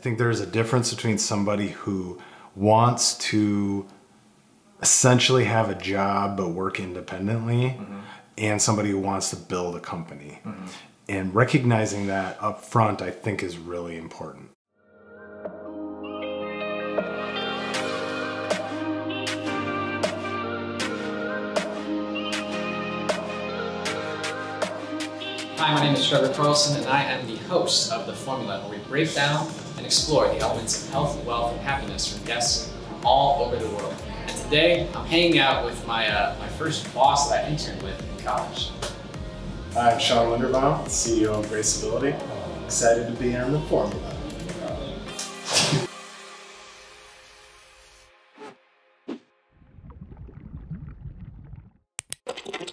think there's a difference between somebody who wants to essentially have a job but work independently and somebody who wants to build a company. And recognizing that up front, I think, is really important. Hi, my name is Trevor Carlson, and I am the host of The Formula, where we break down and explore the elements of health, wealth, and happiness from guests from all over the world. And today, I'm hanging out with my first boss that I interned with in college. Hi, I'm Shaun Linderbaum, CEO of BraceAbility. Excited to be on The Formula.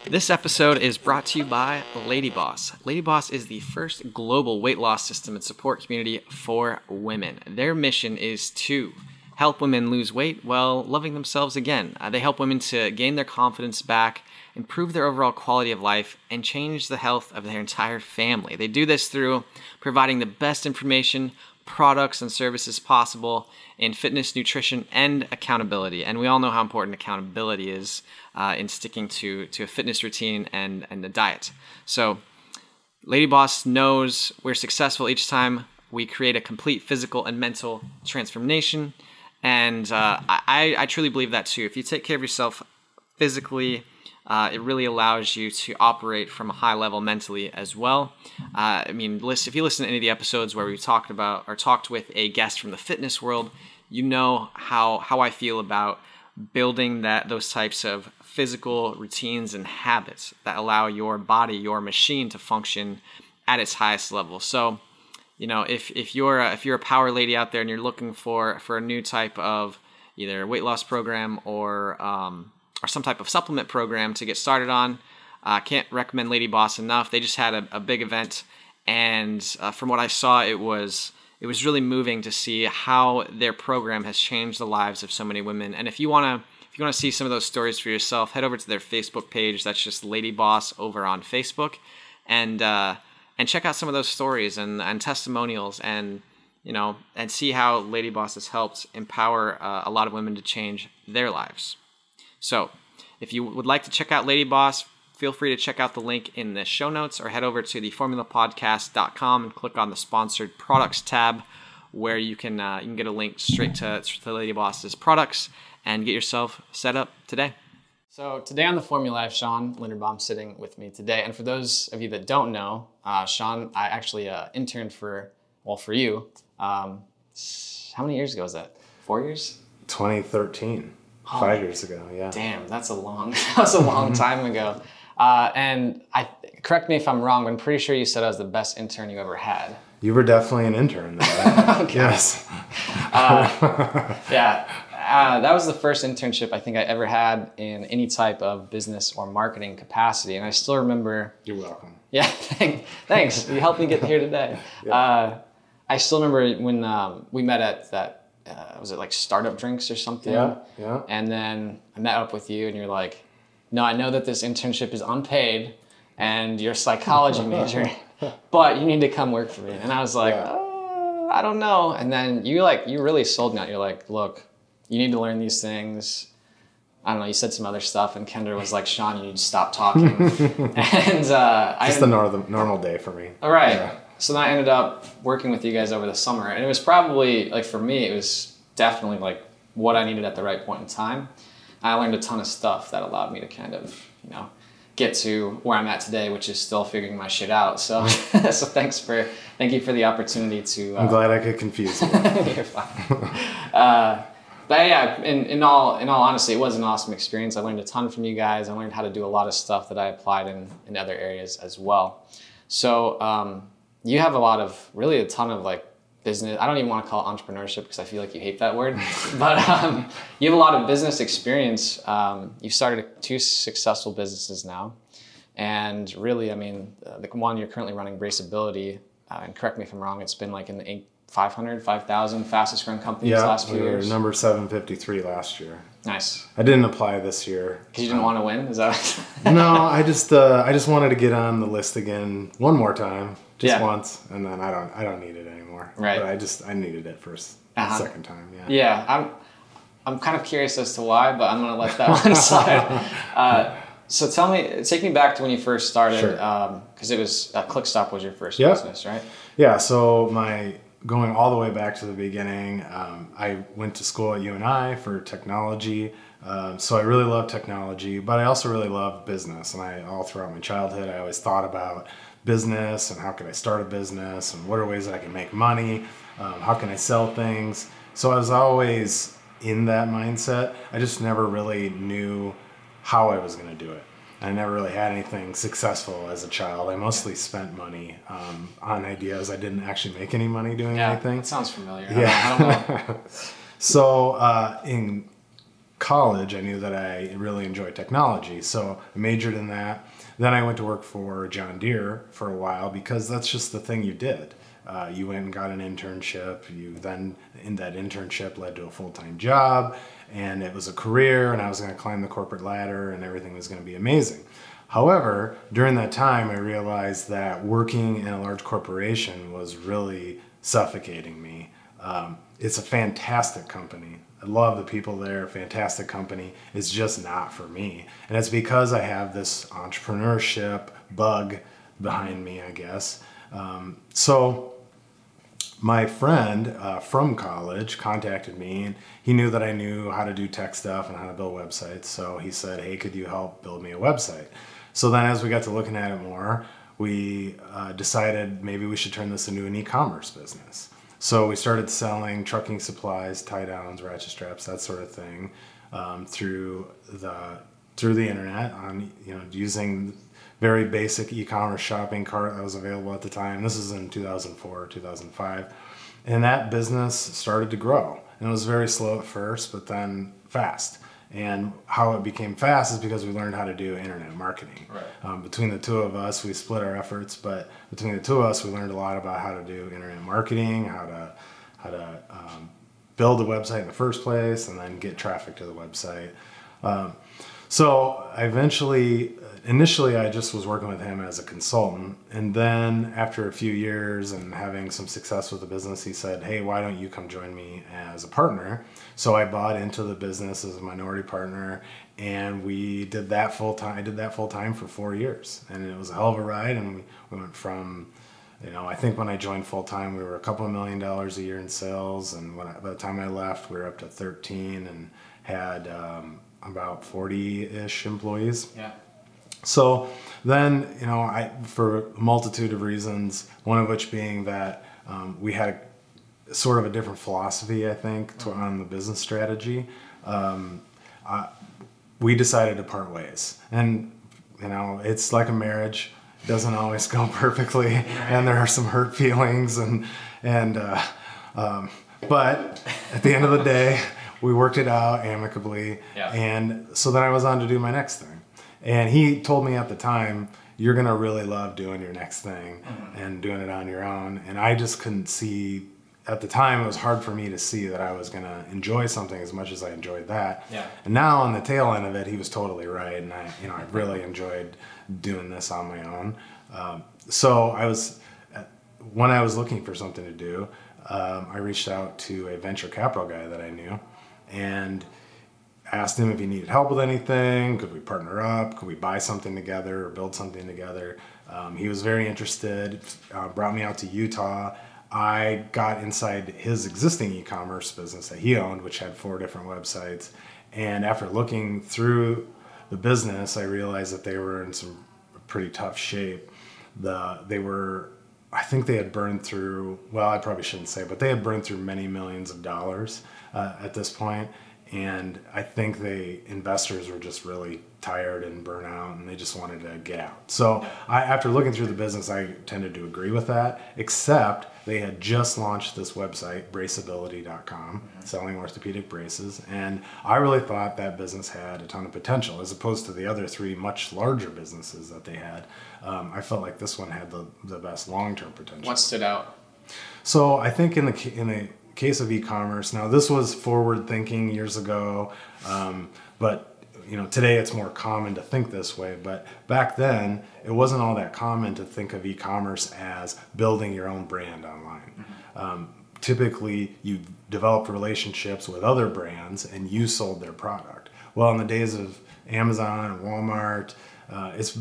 This episode is brought to you by LadyBoss. LadyBoss is the first global weight loss system and support community for women. Their mission is to help women lose weight while loving themselves again. They help women to gain their confidence back, improve their overall quality of life, and change the health of their entire family. They do this through providing the best information, products, and services possible in fitness, nutrition, and accountability. And we all know how important accountability is in sticking to a fitness routine and the diet. So LadyBoss knows we're successful each time we create a complete physical and mental transformation. And I truly believe that too. If you take care of yourself physically, it really allows you to operate from a high level mentally as well. I mean, if you listen to any of the episodes where we talked about or talked with a guest from the fitness world, you know how I feel about building those types of physical routines and habits that allow your body, your machine, to function at its highest level. So, you know, if you're a power lady out there and you're looking for a new type of either weight loss program or some type of supplement program to get started on, I can't recommend LadyBoss enough. They just had a big event, and from what I saw, it was really moving to see how their program has changed the lives of so many women. And if you want to see some of those stories for yourself, head over to their Facebook page. That's just LadyBoss over on Facebook, and check out some of those stories and testimonials, and see how LadyBoss has helped empower a lot of women to change their lives. So if you would like to check out LadyBoss, feel free to check out the link in the show notes, or head over to theformulapodcast.com and click on the sponsored products tab, where you can get a link straight to LadyBoss's products and get yourself set up today. So today on The Formula, I have Shaun Linderbaum sitting with me today. And for those of you that don't know, Shaun, I actually interned for you. How many years ago was that? 4 years? 2013. 5 years ago, yeah. Damn, that's a long time ago. And correct me if I'm wrong, but I'm pretty sure you said I was the best intern you ever had. You were definitely an intern, though. Okay. Yes. Yeah. That was the first internship I think I ever had in any type of business or marketing capacity. And I still remember... You're welcome. Yeah, thanks. You helped me get here today. Yeah. I still remember when we met at that, was it like Startup Drinks or something? Yeah. And then I met up with you and you're like, no, I know that this internship is unpaid and you're a psychology major, but you need to come work for me. And I was like, I don't know. And then you really sold me out. You're like, look, you need to learn these things. I don't know, you said some other stuff, and Kendra was like, Shaun, you need to stop talking. And just a normal day for me. All right. Yeah. So then I ended up working with you guys over the summer, and it was probably, like, for me, it was definitely like what I needed at the right point in time. I learned a ton of stuff that allowed me to kind of, get to where I'm at today, which is still figuring my shit out. So, so thank you for the opportunity to. I'm glad I could confuse you. You're fine. But yeah, in all honesty, it was an awesome experience. I learned a ton from you guys. I learned how to do a lot of stuff that I applied in other areas as well. So you have a ton of like business. I don't even want to call it entrepreneurship because I feel like you hate that word. But you have a lot of business experience. You've started 2 successful businesses now. And really, I mean, the one you're currently running, BraceAbility, and correct me if I'm wrong, it's been like in the 500, 5,000 fastest growing companies last few years. Yeah, number 753 last year. Nice. I didn't apply this year. Because you didn't want to win? Is that? No, I just wanted to get on the list again one more time, Yeah. once, and then I don't need it anymore. Right. But I needed it for a second time. Yeah. Yeah, I'm kind of curious as to why, but I'm gonna let that one slide. So take me back to when you first started, because it was ClickStop was your first business, right? Yeah. So going all the way back to the beginning, I went to school at UNI for technology. So I really love technology, but I also really love business. And all throughout my childhood, I always thought about business and how could I start a business and what are ways that I can make money? How can I sell things? So I was always in that mindset. I just never really knew how I was going to do it. I never really had anything successful as a child. I mostly spent money on ideas. I didn't actually make any money doing anything. That sounds familiar. Yeah. I don't know. So in college, I knew that I really enjoyed technology. So I majored in that. Then I went to work for John Deere for a while because that's just the thing you did. You went and got an internship. Then in that internship led to a full-time job, and it was a career, and I was going to climb the corporate ladder, and everything was going to be amazing. However, during that time, I realized that working in a large corporation was really suffocating me. It's a fantastic company. I love the people there, fantastic company. It's just not for me. And it's because I have this entrepreneurship bug behind me, I guess. So my friend from college contacted me, and he knew that I knew how to do tech stuff and how to build websites. So he said, hey, could you help build me a website? So then as we got to looking at it more, we decided maybe we should turn this into an e-commerce business. So we started selling trucking supplies, tie downs, ratchet straps, that sort of thing, through the internet on using very basic e-commerce shopping cart that was available at the time. This is in 2004, 2005. And that business started to grow. And it was very slow at first, but then fast. And how it became fast is because we learned how to do internet marketing. Right. Between the two of us, we split our efforts, but between the two of us, we learned a lot about how to do internet marketing, how to build a website in the first place, and then get traffic to the website. So initially I just was working with him as a consultant, and then after a few years and having some success with the business, he said, hey, why don't you come join me as a partner? So I bought into the business as a minority partner, and we did that full time. I did that full time for 4 years, and it was a hell of a ride. And we went from, I think when I joined full time, we were a couple of $1 million a year in sales, and by the time I left, we were up to 13 and had about 40-ish employees. Yeah. So then, for a multitude of reasons, one of which being that we had sort of a different philosophy, I think, on the business strategy, we decided to part ways. And, it's like a marriage. It doesn't always go perfectly, and there are some hurt feelings, but at the end of the day, we worked it out amicably. Yeah. And so then I was on to do my next thing. And he told me at the time, you're going to really love doing your next thing and doing it on your own. And I just couldn't see, at the time, it was hard for me to see that I was going to enjoy something as much as I enjoyed that. Yeah. And now on the tail end of it, he was totally right. And I really enjoyed doing this on my own. So when I was looking for something to do, I reached out to a venture capital guy that I knew and asked him if he needed help with anything. Could we partner up? Could we buy something together or build something together? He was very interested, brought me out to Utah. I got inside his existing e-commerce business that he owned, which had 4 different websites. And after looking through the business, I realized that they were in some pretty tough shape. I think they had burned through, well, I probably shouldn't say, but they had burned through many millions of dollars at this point. And I think investors were just really tired and burnt out, and they just wanted to get out. So after looking through the business, I tended to agree with that, except they had just launched this website, BraceAbility.com, selling orthopedic braces. And I really thought that business had a ton of potential, as opposed to the other 3 much larger businesses that they had. I felt like this one had the best long-term potential. What stood out? So I think in the case of e-commerce, now this was forward thinking years ago, but today it's more common to think this way, but back then it wasn't all that common to think of e-commerce as building your own brand online. Typically, you developed relationships with other brands and you sold their product. Well, in the days of Amazon and Walmart, it's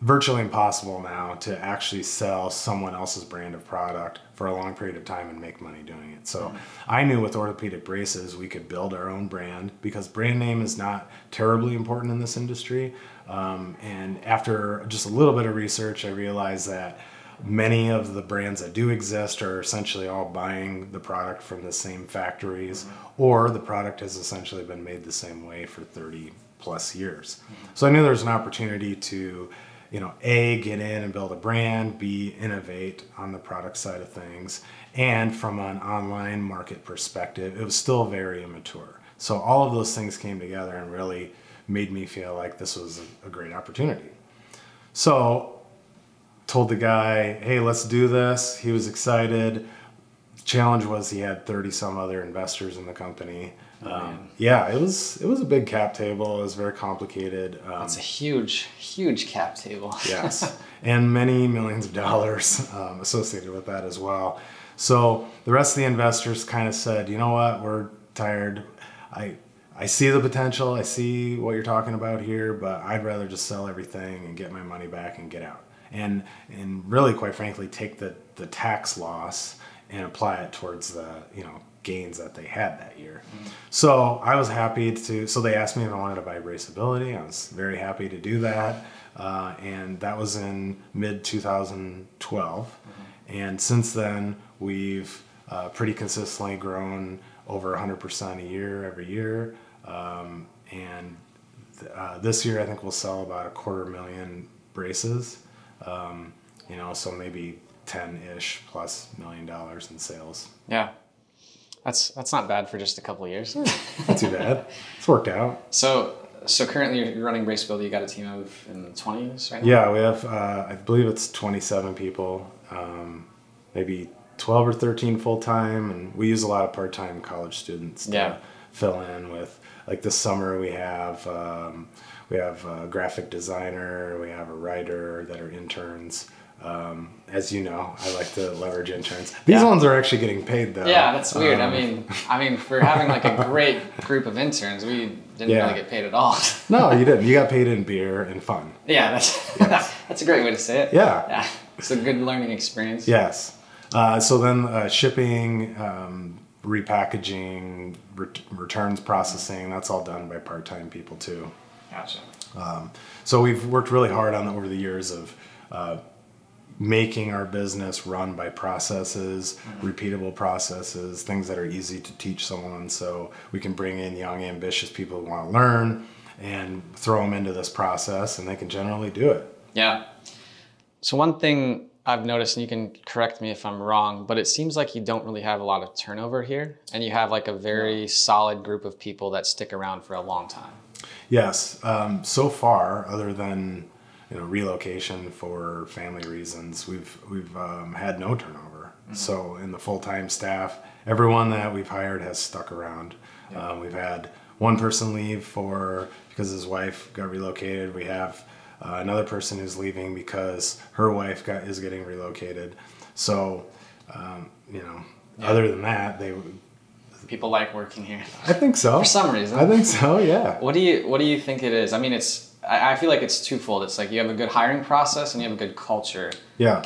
virtually impossible now to actually sell someone else's brand of product for a long period of time and make money doing it. So I knew with orthopedic braces we could build our own brand, because brand name is not terribly important in this industry. And after just a little bit of research, I realized that many of the brands that do exist are essentially all buying the product from the same factories, or the product has essentially been made the same way for 30 plus years. So I knew there was an opportunity to, A, get in and build a brand, B, innovate on the product side of things. And from an online market perspective, it was still very immature. So all of those things came together and really made me feel like this was a great opportunity. So told the guy, hey, let's do this. He was excited. The challenge was he had 30 some other investors in the company. Yeah, it was a big cap table. It was very complicated. It's a huge cap table. Yes, and many millions of dollars associated with that as well. So the rest of the investors kind of said, you know what, we're tired. I see the potential. I see what you're talking about here, but I'd rather just sell everything and get my money back and get out. And really, quite frankly, take the tax loss and apply it towards the gains that they had that year. So I was happy to. So they asked me if I wanted to buy BraceAbility. I was very happy to do that, and that was in mid 2012. And since then, we've pretty consistently grown over 100% a year every year. And this year, I think we'll sell about 250,000 braces. So maybe 10-ish plus $1 million in sales. Yeah, that's not bad for just a couple of years. Not too bad. It's worked out. So currently you're running BraceAbility. You got a team of in the 20s right now? Yeah, we have, I believe it's 27 people, maybe 12 or 13 full-time, and we use a lot of part-time college students to fill in with. Like this summer we have a graphic designer, we have a writer that are interns. As you know, I like to leverage interns. These ones are actually getting paid though. Yeah, that's weird. I mean, for having like a great group of interns, we didn't really get paid at all. No, you didn't. You got paid in beer and fun. Yeah, that's a great way to say it. Yeah. It's a good learning experience. Yes. So then shipping, repackaging, returns processing, that's all done by part-time people too. Gotcha. So we've worked really hard on over the years of making our business run by processes, repeatable processes, things that are easy to teach someone, so we can bring in young, ambitious people who want to learn and throw them into this process, and they can generally do it. Yeah. So one thing I've noticed, and you can correct me if I'm wrong, but it seems like you don't really have a lot of turnover here, and you have like a very solid group of people that stick around for a long time. Yes. So far, other than relocation for family reasons, we've had no turnover. So in the full-time staff, everyone that we've hired has stuck around. We've had one person leave because his wife got relocated. We have another person who's leaving because her wife is getting relocated. So other than that, people like working here. I think so. For some reason. I think so. Yeah. What do you think it is? I mean, I feel like it's twofold. It's like you have a good hiring process and you have a good culture. Yeah.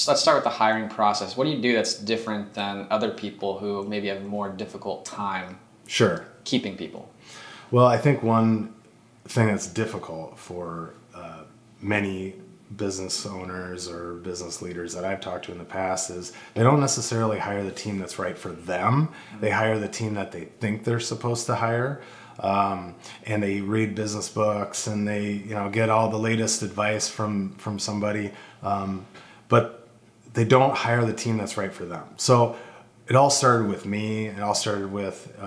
Let's start with the hiring process. What do you do that's different than other people who maybe have a more difficult time keeping people? Well, I think one thing that's difficult for many business owners or business leaders that I've talked to in the past is they don't necessarily hire the team that's right for them. They hire the team that they think they're supposed to hire. And they read business books and they get all the latest advice from somebody, but they don't hire the team that's right for them. So it all started with me. It all started with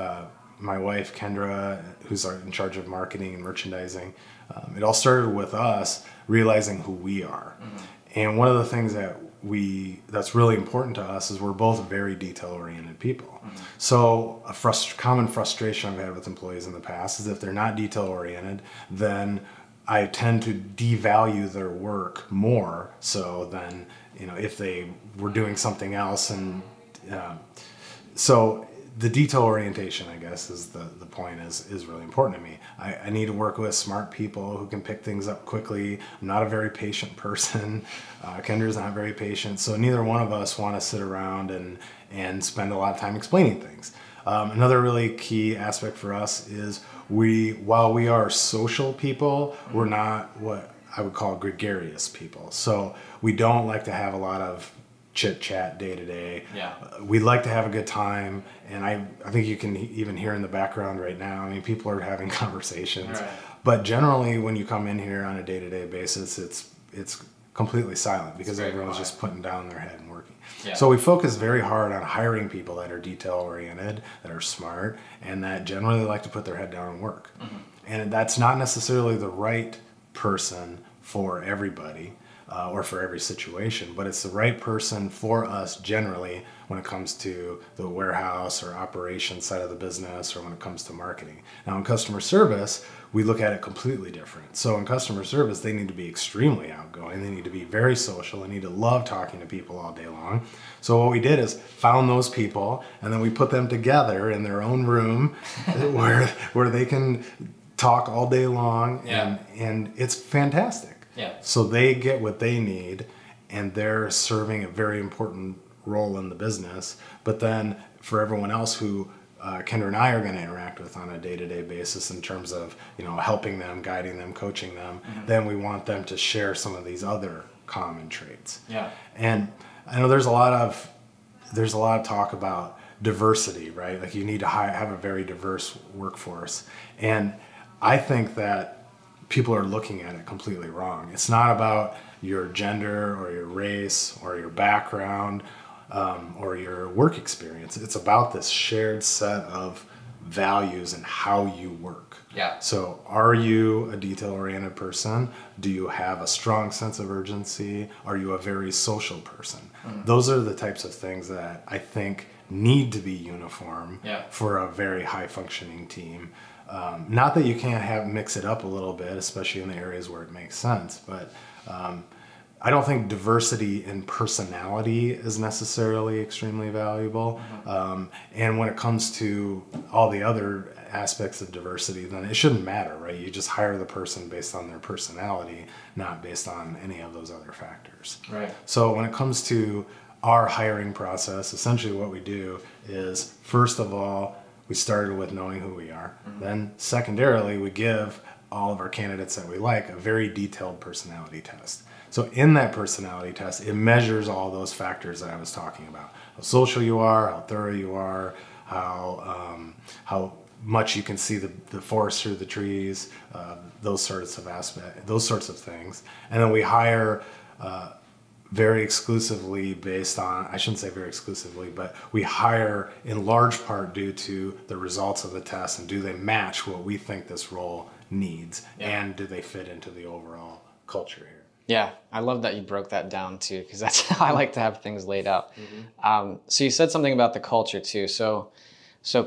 my wife Kendra, who's in charge of marketing and merchandising. It all started with us realizing who we are. And one of the things that that's really important to us is we're both very detail-oriented people. So a common frustration I've had with employees in the past is if they're not detail-oriented, then I tend to devalue their work more so than, if they were doing something else. And so the detail orientation, I guess, is the point is really important to me. I need to work with smart people who can pick things up quickly. I'm not a very patient person. Kendra's not very patient. So neither one of us want to sit around and spend a lot of time explaining things. Another really key aspect for us is while we are social people, we're not what I would call gregarious people. So we don't like to have a lot of chit chat day to day. We like to have a good time, and I think you can even hear in the background right now, I mean, people are having conversations. Right. But generally when you come in here on a day to day basis, it's completely silent because everyone's just putting down their head and working. So we focus very hard on hiring people that are detail oriented, that are smart, and that generally like to put their head down and work. And that's not necessarily the right person for everybody or for every situation, but it's the right person for us generally when it comes to the warehouse or operations side of the business, or when it comes to marketing. Now in customer service, we look at it completely different. So in customer service, they need to be extremely outgoing. They need to be very social. They need to love talking to people all day long. So what we did is found those people, and then we put them together in their own room where they can talk all day long, and it's fantastic. So they get what they need, and they're serving a very important role in the business. But then for everyone else who Kendra and I are going to interact with on a day-to-day basis in terms of helping them, guiding them, coaching them, then we want them to share some of these other common traits. And I know there's a lot of talk about diversity, right? Like you need to have a very diverse workforce, and I think that people are looking at it completely wrong. It's not about your gender or your race or your background or your work experience. It's about this shared set of values and how you work. So are you a detail-oriented person? Do you have a strong sense of urgency? Are you a very social person? Those are the types of things that I think need to be uniform for a very high-functioning team. Not that you can't mix it up a little bit, especially in the areas where it makes sense, but I don't think diversity in personality is necessarily extremely valuable. And when it comes to all the other aspects of diversity, then it shouldn't matter, right? You just hire the person based on their personality, not based on any of those other factors. So when it comes to our hiring process, essentially what we do is, first of all, we started with knowing who we are. Then secondarily, we give all of our candidates that we like a very detailed personality test. So in that personality test, it measures all those factors that I was talking about. How social you are, how thorough you are, how much you can see the forest through the trees, those sorts of things. And then we hire very exclusively based on, I shouldn't say very exclusively, but we hire in large part due to the results of the test, and do they match what we think this role needs, and do they fit into the overall culture here. Yeah, I love that you broke that down too, because that's how I like to have things laid out. So you said something about the culture too. So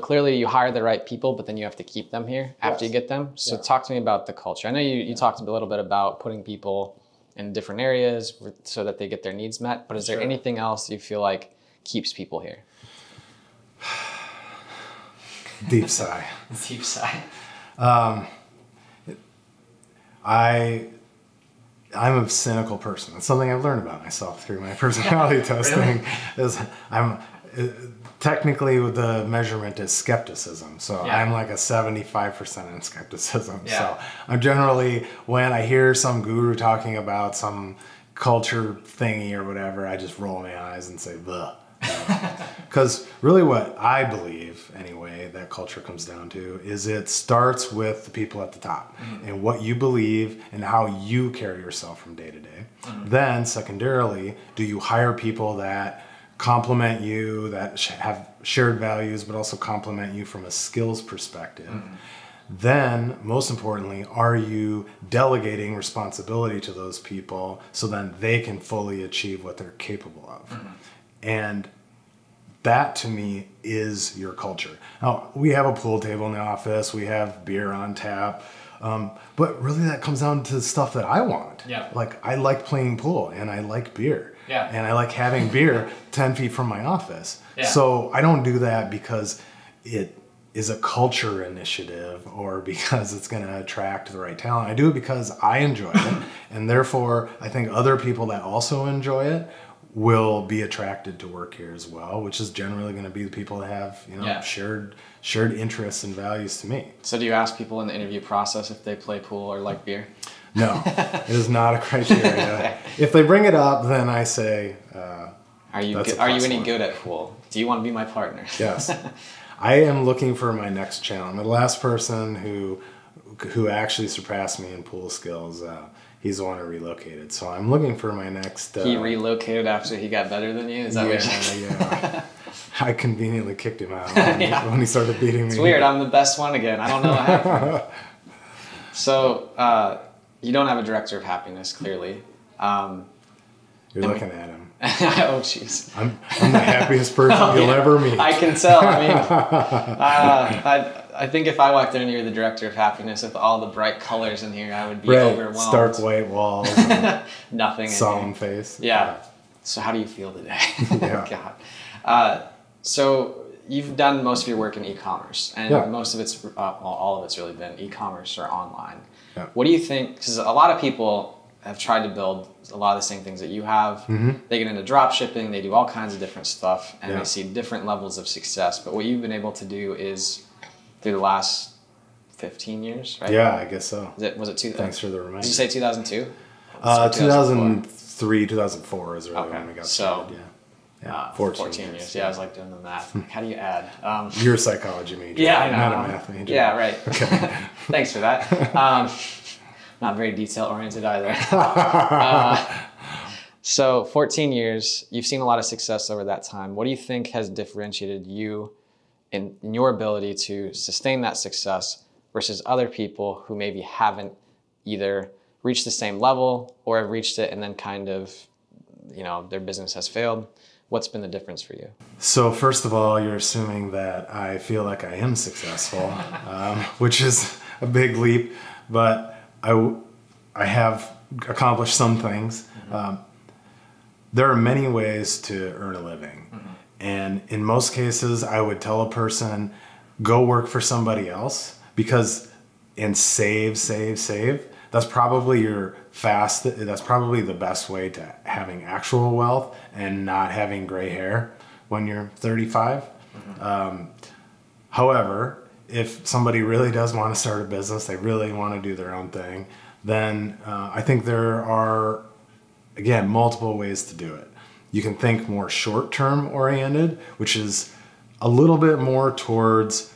clearly you hire the right people, but then you have to keep them here after you get them. So talk to me about the culture. I know you talked a little bit about putting people in different areas so that they get their needs met, but is there anything else you feel like keeps people here? Deep sigh. Deep sigh. I'm a cynical person. That's something I've learned about myself through my personality testing. Is technically the measurement is skepticism. So I'm like a 75% in skepticism. So I'm generally, when I hear some guru talking about some culture thingy or whatever, I just roll my eyes and say, bleh. Because really what I believe, anyway, that culture comes down to is it starts with the people at the top and what you believe and how you carry yourself from day to day. Then secondarily, do you hire people that complement you, that have shared values, but also complement you from a skills perspective? then most importantly, are you delegating responsibility to those people so then they can fully achieve what they're capable of? And that to me is your culture. Now, we have a pool table in the office, we have beer on tap, but really that comes down to stuff that I want. Yeah. Like, I like playing pool and I like beer. Yeah. And I like having beer 10 feet from my office. Yeah. So I don't do that because it is a culture initiative or because it's going to attract the right talent. I do it because I enjoy it. And therefore, I think other people that also enjoy it will be attracted to work here as well, which is generally going to be the people that have, shared interests and values to me. So do you ask people in the interview process if they play pool or like beer? No, it is not a criteria. If they bring it up, then I say, are you any good at pool? Do you want to be my partner? Yes. I am looking for my next challenge. The last person who actually surpassed me in pool skills, he's the one who relocated. So I'm looking for my next... he relocated after he got better than you? Is that what you're saying? Yeah. I conveniently kicked him out when he started beating me. It's weird. I'm the best one again. I don't know what happened. So you don't have a director of happiness, clearly. You're looking at him. Oh, jeez. I'm the happiest person you'll ever meet. I can tell. I mean, I think if I walked in and you're the director of happiness with all the bright colors in here, I would be overwhelmed. Stark white walls. Nothing. Solemn face. Yeah. So how do you feel today? Yeah. God. So you've done most of your work in e-commerce, and most of it's, all of it's really been e-commerce or online. Yeah. What do you think? Because a lot of people have tried to build a lot of the same things that you have. Mm-hmm. They get into drop shipping, they do all kinds of different stuff, and Yeah. they see different levels of success. But what you've been able to do is, through the last 15 years, right? Yeah, I guess so. Was it two? Thanks for the reminder. Did you say 2002? 2003, 2004 is really when we got started. Yeah. 14 years. Yeah, I was like doing the math. Like, how do you add? You're a psychology major. Yeah, I know. Not a math major. Yeah, right. Okay. Thanks for that. Not very detail oriented either. So 14 years, you've seen a lot of success over that time. What do you think has differentiated you in your ability to sustain that success versus other people who maybe haven't either reached the same level or have reached it and then kind of, their business has failed? What's been the difference for you? So first of all, you're assuming that I feel like I am successful, which is a big leap, but I have accomplished some things. There are many ways to earn a living. And in most cases, I would tell a person, go work for somebody else and save. That's probably that's probably the best way to having actual wealth and not having gray hair when you're 35. However, if somebody really does want to start a business, they really want to do their own thing, then I think there are, again, multiple ways to do it. You can think more short-term oriented, which is a little bit more towards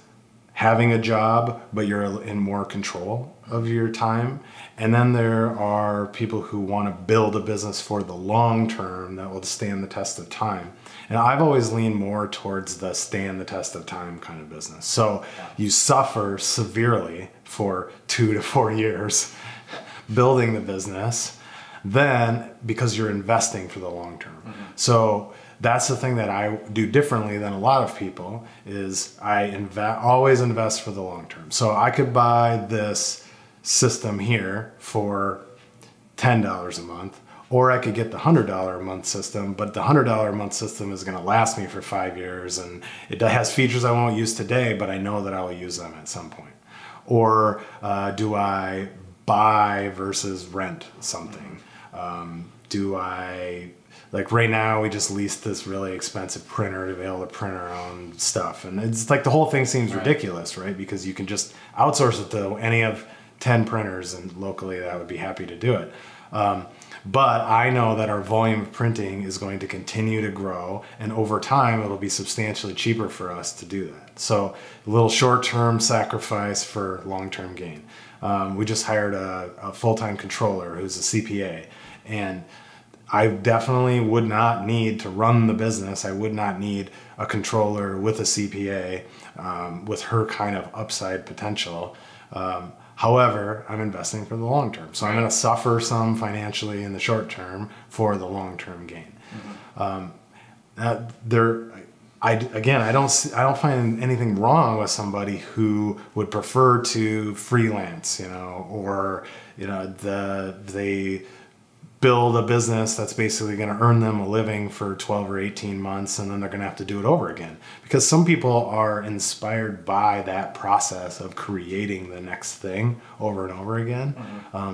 having a job, but you're in more control of your time. And then there are people who want to build a business for the long term that will stand the test of time. And I've always leaned more towards the stand the test of time kind of business. So you suffer severely for 2 to 4 years building the business, then because you're investing for the long term. So that's the thing that I do differently than a lot of people is I always invest for the long term. So I could buy this system here for $10 a month, or I could get the $100 a month system, but the $100 a month system is going to last me for 5 years, and it has features I won't use today, but I know that I will use them at some point. Or do I buy versus rent something? Like right now, we just leased this really expensive printer to be able to print our own stuff. And it's like the whole thing seems ridiculous, right? Because you can just outsource it to any of 10 printers, and locally that would be happy to do it. But I know that our volume of printing is going to continue to grow, and over time it'll be substantially cheaper for us to do that. So a little short-term sacrifice for long-term gain. We just hired a full-time controller who's a CPA, and I definitely would not need to run the business. I would not need a controller with a CPA with her kind of upside potential. However, I'm investing for the long term. So I'm going to suffer some financially in the short term for the long-term gain. I don't find anything wrong with somebody who would prefer to freelance, or, they build a business that's basically going to earn them a living for 12 or 18 months, and then they're going to have to do it over again. Because some people are inspired by that process of creating the next thing over and over again.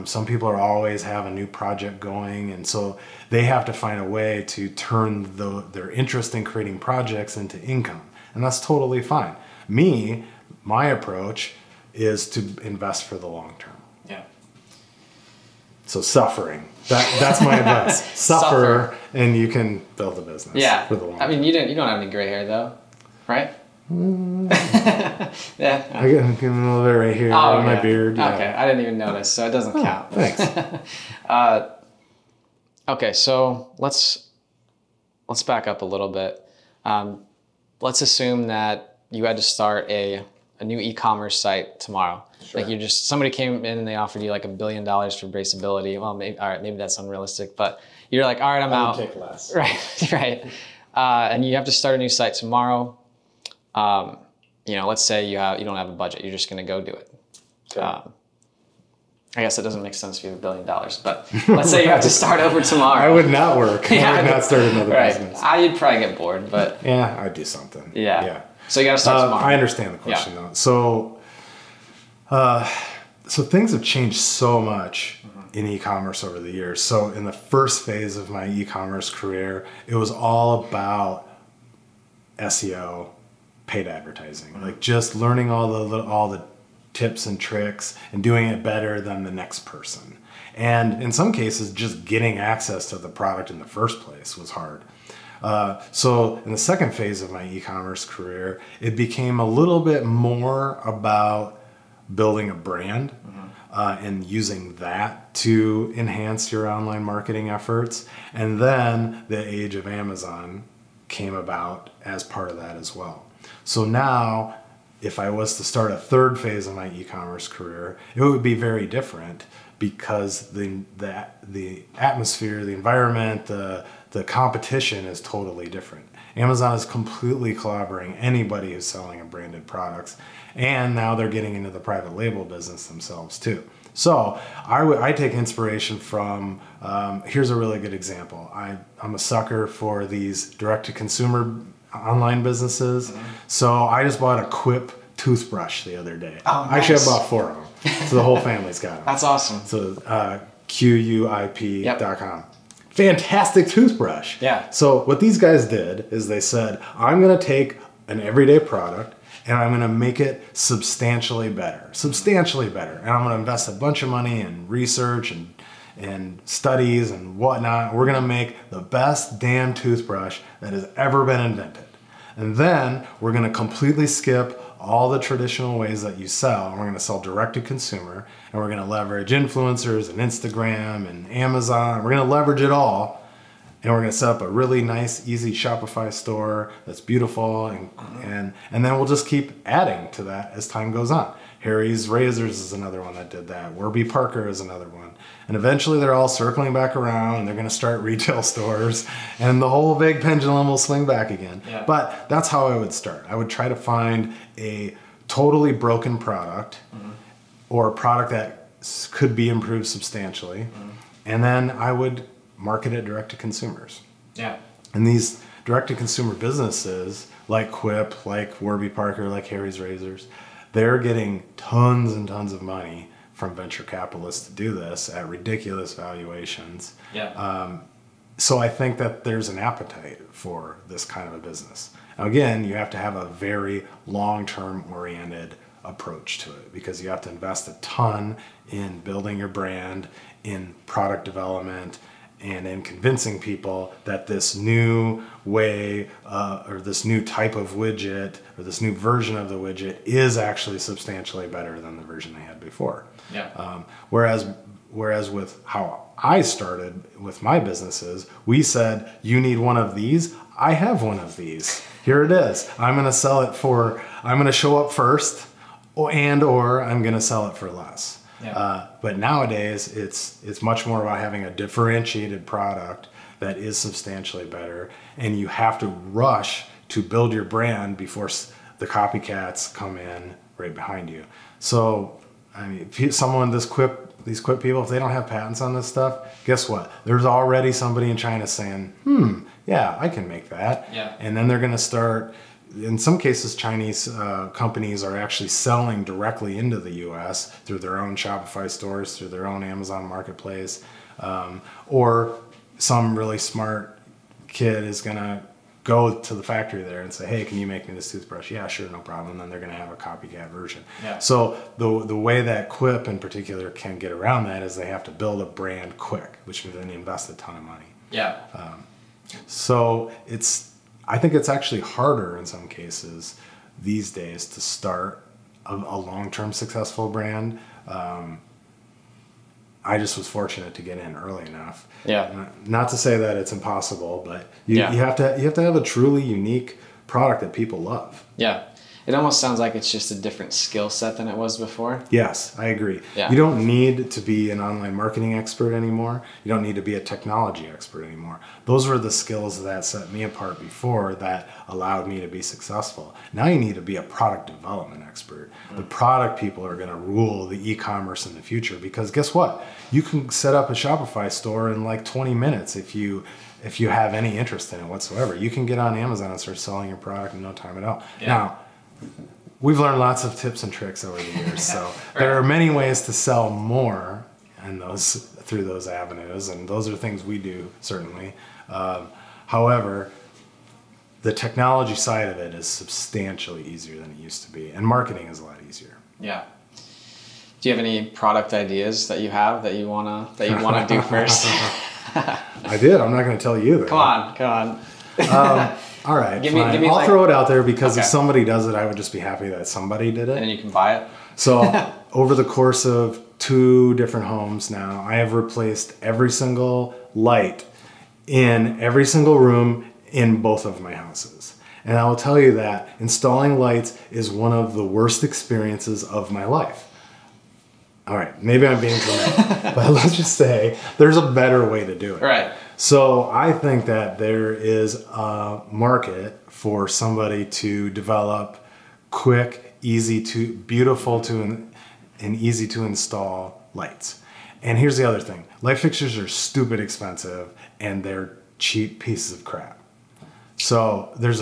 Some people are always have a new project going, and so they have to find a way to turn their interest in creating projects into income. And that's totally fine. My approach is to invest for the long term. Yeah. So suffering. That's my advice. Suffer, and you can build a business. Yeah. For the long I mean, you don't have any gray hair though, right? Yeah. I get a little bit right here on my beard. Yeah. Okay, I didn't even notice, so it doesn't count. Thanks. Okay, so let's back up a little bit. Let's assume that you had to start a new e-commerce site tomorrow. Sure. Like somebody came in and they offered you like $1 billion for BraceAbility. Well, maybe that's unrealistic, but you're like, all right, I'm out. Take less. Right. And you have to start a new site tomorrow. Let's say you don't have a budget. You're just going to go do it. Okay. I guess it doesn't make sense if you have $1 billion, but let's say you have to start over tomorrow. I would not work. I would not start another business. You'd probably get bored, but yeah, I'd do something. Yeah. So you got to start tomorrow. I understand the question though. So things have changed so much in e-commerce over the years. So in the first phase of my e-commerce career, it was all about SEO, paid advertising, like just learning all the tips and tricks and doing it better than the next person. And in some cases, just getting access to the product in the first place was hard. So in the second phase of my e-commerce career, it became a little bit more about building a brand and using that to enhance your online marketing efforts. And then the age of Amazon came about as part of that as well. So now, if I was to start a third phase of my e-commerce career, it would be very different because the atmosphere, the environment, the competition is totally different. Amazon is completely clobbering anybody who's selling a branded products, and now they're getting into the private label business themselves too. So I take inspiration from, here's a really good example. I'm a sucker for these direct-to-consumer online businesses. So I just bought a Quip toothbrush the other day. Oh, nice. Actually, I bought 4 of them. So the whole family's got them. That's awesome. So QUIP.com. Fantastic toothbrush. Yeah. So what these guys did is they said, I'm going to take an everyday product and I'm going to make it substantially better. And I'm going to invest a bunch of money in research and studies and whatnot. We're going to make the best damn toothbrush that has ever been invented. And then we're going to completely skip all the traditional ways that you sell. And we're going to sell direct to consumer, and we're going to leverage influencers and Instagram and Amazon. We're going to leverage it all. And we're going to set up a really nice, easy Shopify store that's beautiful. And then we'll just keep adding to that as time goes on. Harry's Razors is another one that did that. Warby Parker is another one. And eventually they're all circling back around and they're going to start retail stores and the whole big pendulum will swing back again. Yeah. But that's how I would start. I would try to find a totally broken product or a product that could be improved substantially. And then I would market it direct to consumers. Yeah. And these direct to consumer businesses like Quip, like Warby Parker, like Harry's Razors, they're getting tons and tons of money from venture capitalists to do this at ridiculous valuations. Yeah. So I think that there's an appetite for this kind of a business. Now again, you have to have a very long-term oriented approach to it because you have to invest a ton in building your brand, in product development, and in convincing people that this new way or this new type of widget or this new version of the widget is actually substantially better than the version they had before. Yeah. Whereas with how I started with my businesses, we said, you need one of these. I have one of these. Here it is. I'm going to sell it I'm going to show up first or I'm going to sell it for less. Yeah. But nowadays, it's much more about having a differentiated product that is substantially better, and you have to rush to build your brand before the copycats come in right behind you. So, I mean, these quip people, if they don't have patents on this stuff, guess what? There's already somebody in China saying, yeah, I can make that. Yeah. And then they're going to start, in some cases, Chinese companies are actually selling directly into the US through their own Shopify stores, through their own Amazon marketplace, or some really smart kid is going to go to the factory there and say, hey, can you make me this toothbrush? Yeah, sure, no problem. And then they're going to have a copycat version. Yeah. So the way that Quip in particular can get around that is they have to build a brand quick, which means they invest a ton of money. Yeah. So I think it's actually harder in some cases these days to start a long-term successful brand. I just was fortunate to get in early enough. Yeah. Not to say that it's impossible, but you Yeah. have to have a truly unique product that people love. Yeah. It almost sounds like it's just a different skill set than it was before. Yes, I agree. Yeah. You don't need to be an online marketing expert anymore. You don't need to be a technology expert anymore. Those were the skills that set me apart before that allowed me to be successful. Now you need to be a product development expert. The product people are going to rule the e-commerce in the future, because guess what? You can set up a Shopify store in like 20 minutes if you have any interest in it whatsoever. You can get on Amazon and start selling your product in no time at all. Yeah. Now, we've learned lots of tips and tricks over the years, so there are many ways to sell more through those avenues, and those are things we do, certainly. However, the technology side of it is substantially easier than it used to be, and marketing is a lot easier. Yeah. Do you have any product ideas that you have that you wanna do first? I did. I'm not going to tell you that. Come on. All right, Give me I'll throw it out there, because Okay. if somebody does it, I would just be happy that somebody did it. And then you can buy it. So over the course of 2 different homes now, I have replaced every single light in every single room in both of my houses. And I will tell you that installing lights is one of the worst experiences of my life. All right, maybe I'm being dramatic, but let's just say there's a better way to do it. Right. So I think that there is a market for somebody to develop quick, beautiful and easy to install lights. And here's the other thing. Light fixtures are stupid expensive, and they're cheap pieces of crap. So there's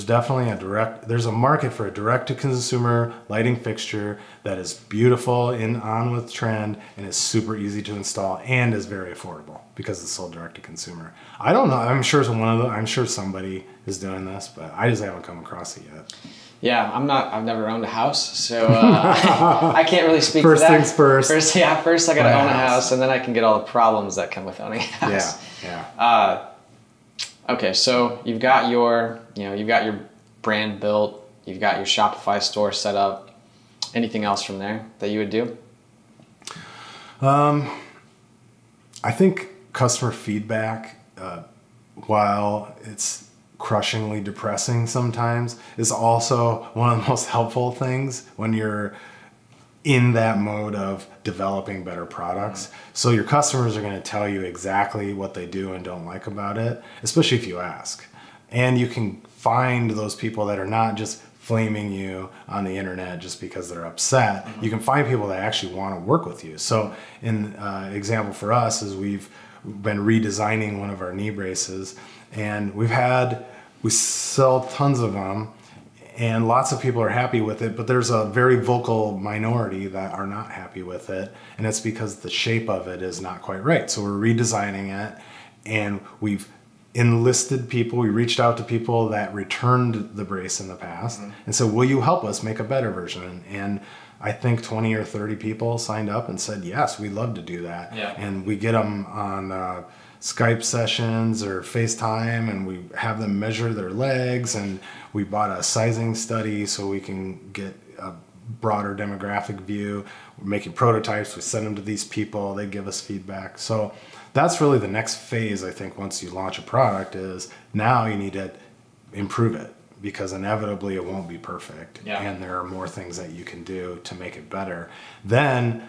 definitely a market for a direct-to-consumer lighting fixture that is beautiful on with trend and is super easy to install and is very affordable because it's sold direct-to-consumer. I don't know. I'm sure somebody is doing this, but I just haven't come across it yet. Yeah, I've never owned a house, so I can't really speak to that. First things first. First I gotta own a house, and then I can get all the problems that come with owning a house. Yeah. Okay, so you've got your brand built, you've got your Shopify store set up. Anything else from there that you would do? I think customer feedback, while it's crushingly depressing sometimes, is also one of the most helpful things when you're in that mode of developing better products. So your customers are going to tell you exactly what they do and don't like about it, especially if you ask. And you can find those people that are not just flaming you on the internet just because they're upset. You can find people that actually want to work with you. So an example for us is we've been redesigning one of our knee braces, and we sell tons of them, and lots of people are happy with it, but there's a very vocal minority that are not happy with it, and it's because the shape of it is not quite right. So we're redesigning it, and we've enlisted people. We reached out to people that returned the brace in the past and said, will you help us make a better version? And I think 20 or 30 people signed up and said, yes, we'd love to do that. Yeah. And we get them on Skype sessions or FaceTime, and we have them measure their legs, and we bought a sizing study so we can get a broader demographic view. We're making prototypes, we send them to these people, they give us feedback. So that's really the next phase, I think, once you launch a product, is now you need to improve it because inevitably it won't be perfect. Yeah. And there are more things that you can do to make it better. Then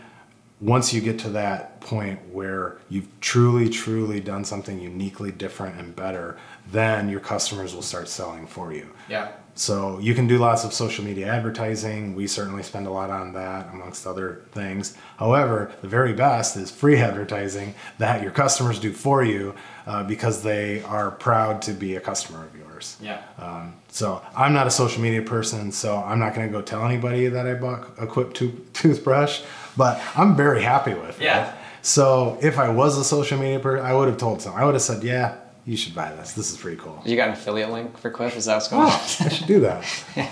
once you get to that point where you've truly done something uniquely different and better, then your customers will start selling for you. Yeah. So you can do lots of social media advertising. We certainly spend a lot on that, amongst other things. However, the very best is free advertising that your customers do for you because they are proud to be a customer of yours. Yeah. So I'm not a social media person, so I'm not going to go tell anybody that I bought a Quip toothbrush, but I'm very happy with it. So if I was a social media person, I would have told someone. I would have said, yeah, you should buy this. This is pretty cool. You got an affiliate link for Quip? Is that what's going on? I should do that.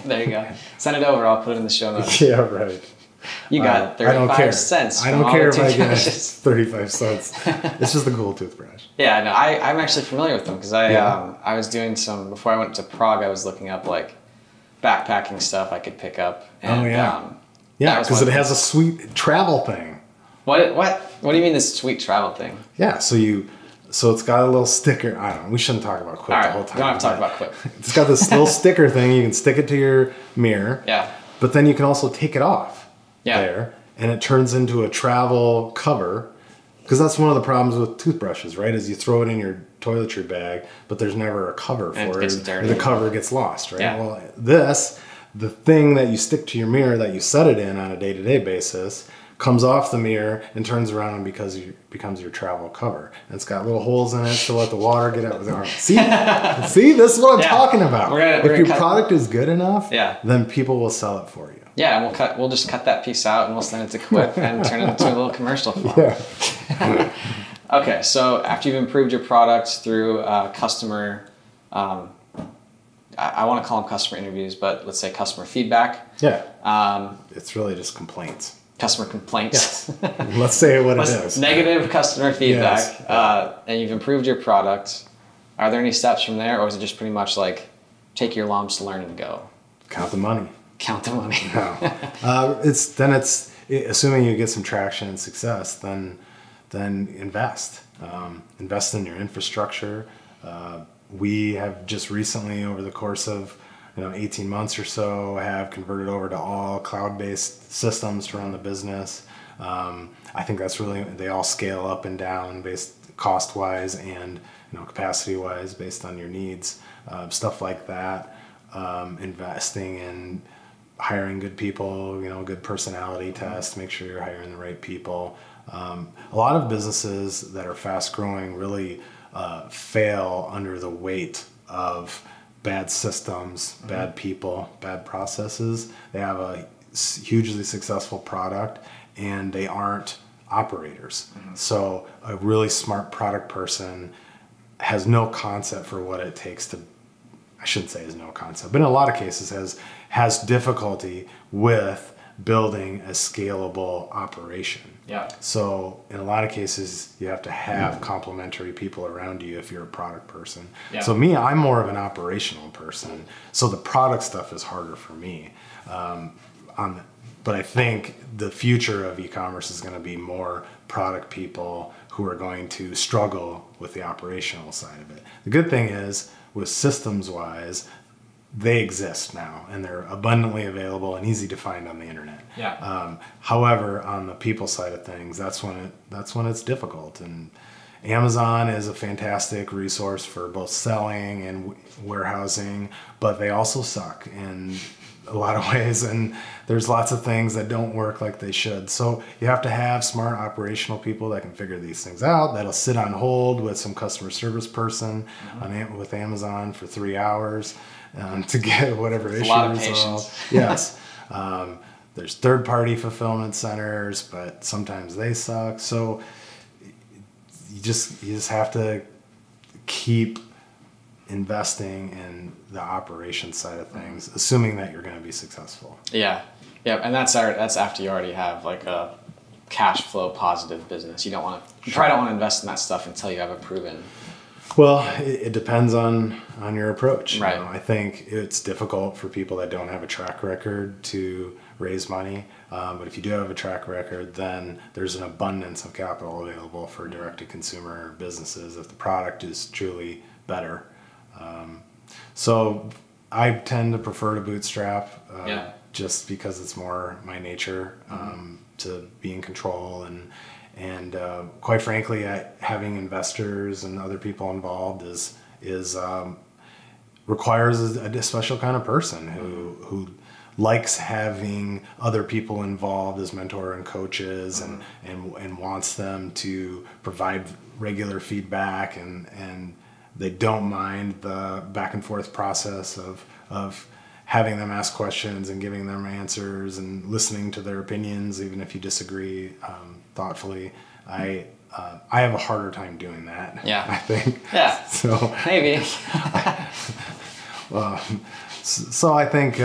There you go. Send it over. I'll put it in the show notes. Yeah, right. You got 35 cents. I don't care if I get 35 cents. It's just a cool toothbrush. Yeah, no, I'm actually familiar with them because I was doing some, before I went to Prague, I was looking up like backpacking stuff I could pick up. And, yeah, because it has a sweet travel thing. What do you mean this sweet travel thing? Yeah, so it's got a little sticker. I don't know. We shouldn't talk about Quip the whole time. We don't have to talk about Quip. It's got this little sticker thing. You can stick it to your mirror. Yeah. But then you can also take it off there, and it turns into a travel cover. Because that's one of the problems with toothbrushes, right? Is you throw it in your toiletry bag, but there's never a cover for it. And the cover gets lost, right? Yeah. Well, the thing that you stick to your mirror that you set it in on a day-to-day basis comes off the mirror and turns around and becomes your travel cover. And it's got little holes in it to let the water get out with the arm. See, this is what I'm talking about. If your product is good enough, then people will sell it for you. Yeah, and we'll just cut that piece out and we'll send it to Quip and turn it into a little commercial film. Yeah. Okay, so after you've improved your product through customer, I want to call them customer interviews, but let's say customer feedback. Yeah. It's really just complaints. Customer complaints. Yes. Let's say what it is. Negative customer feedback. Yes. And you've improved your product. Are there any steps from there, or is it just pretty much like take your lumps, learn, and go? Count the money. Count the money. No. It's assuming you get some traction and success, then invest. Invest in your infrastructure. We have just recently, over the course of 18 months or so, have converted over to all cloud-based systems to run the business. I think that's really, they all scale up and down based cost-wise and capacity-wise based on your needs. Stuff like that. Investing in hiring good people, good personality test, make sure you're hiring the right people. A lot of businesses that are fast-growing really fail under the weight of bad systems, bad people, bad processes. They have a hugely successful product and they aren't operators. So a really smart product person has no concept for what it takes to, I shouldn't say has no concept, but in a lot of cases has difficulty with building a scalable operation. Yeah. So in a lot of cases, you have to have complementary people around you if you're a product person. Yeah. So I'm more of an operational person. So the product stuff is harder for me. But I think the future of e-commerce is going to be more product people who are going to struggle with the operational side of it. The good thing is, with systems-wise, they exist now and they're abundantly available and easy to find on the internet. Yeah. However, on the people side of things, that's when it's difficult. And Amazon is a fantastic resource for both selling and warehousing, but they also suck in a lot of ways, and there's lots of things that don't work like they should. So you have to have smart operational people that can figure these things out, that'll sit on hold with some customer service person with Amazon for 3 hours to get whatever issue resolved. Yes. There's third-party fulfillment centers, but sometimes they suck. So you just have to keep investing in the operations side of things, assuming that you're going to be successful. Yeah, and that's after you already have like a cash flow positive business. You probably don't want to invest in that stuff until you have a proven. Well, it depends on your approach. Right. I think it's difficult for people that don't have a track record to raise money. But if you do have a track record, then there's an abundance of capital available for direct-to-consumer businesses if the product is truly better. So I tend to prefer to bootstrap Yeah. just because it's more my nature to be in control and quite frankly, having investors and other people involved is requires a special kind of person who likes having other people involved as mentor and coaches and wants them to provide regular feedback and they don't mind the back and forth process of having them ask questions and giving them answers and listening to their opinions even if you disagree thoughtfully. I have a harder time doing that. Yeah. I think. Yeah. So maybe. So I think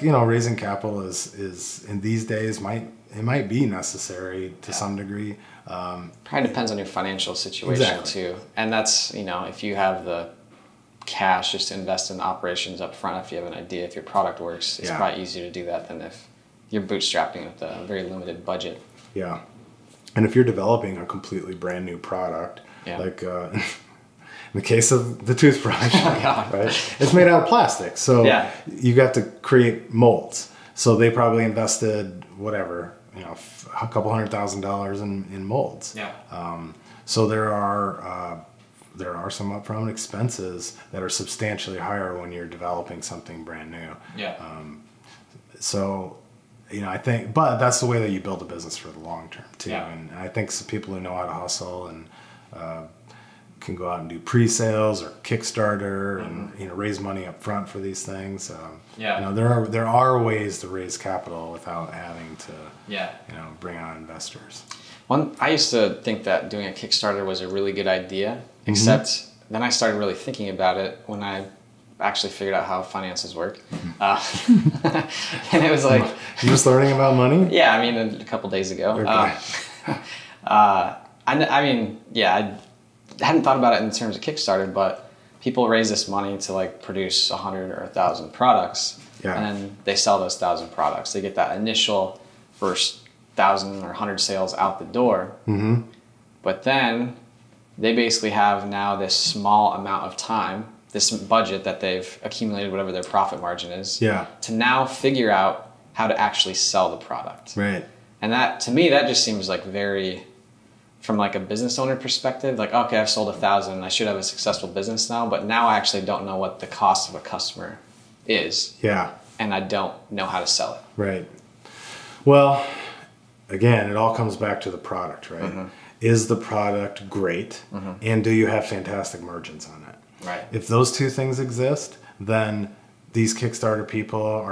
raising capital is in these days might be necessary to some degree. Probably depends on your financial situation too, and that's if you have the cash just to invest in operations up front, if you have an idea, if your product works, it's probably easier to do that than if you're bootstrapping with a very limited budget. Yeah, and if you're developing a completely brand new product, like. In the case of the toothbrush, right? It's made out of plastic, so you got to create molds. So they probably invested whatever, a couple $100,000 in molds. Yeah. So there are some upfront expenses that are substantially higher when you're developing something brand new. Yeah. So I think, but that's the way that you build a business for the long term too. Yeah. And I think some people who know how to hustle and can go out and do pre-sales or Kickstarter and raise money up front for these things. There are ways to raise capital without having to bring on investors. I used to think that doing a Kickstarter was a really good idea, except then I started really thinking about it when I actually figured out how finances work. And it was like... You just learning about money? Yeah, I mean, a couple days ago. Okay. I hadn't thought about it in terms of Kickstarter, but people raise this money to produce 100 or 1,000 products, and then they sell those 1,000 products. They get that initial first 1,000 or 100 sales out the door, but then they basically have now this small amount of time, this budget that they've accumulated, whatever their profit margin is, to now figure out how to actually sell the product. Right. And that, to me, that just seems very... From a business owner perspective, okay, I've sold 1,000, I should have a successful business now, but now I actually don't know what the cost of a customer is. Yeah. And I don't know how to sell it. Right. Well, again, it all comes back to the product, right? Is the product great? And do you have fantastic margins on it? Right. If those two things exist, then these Kickstarter people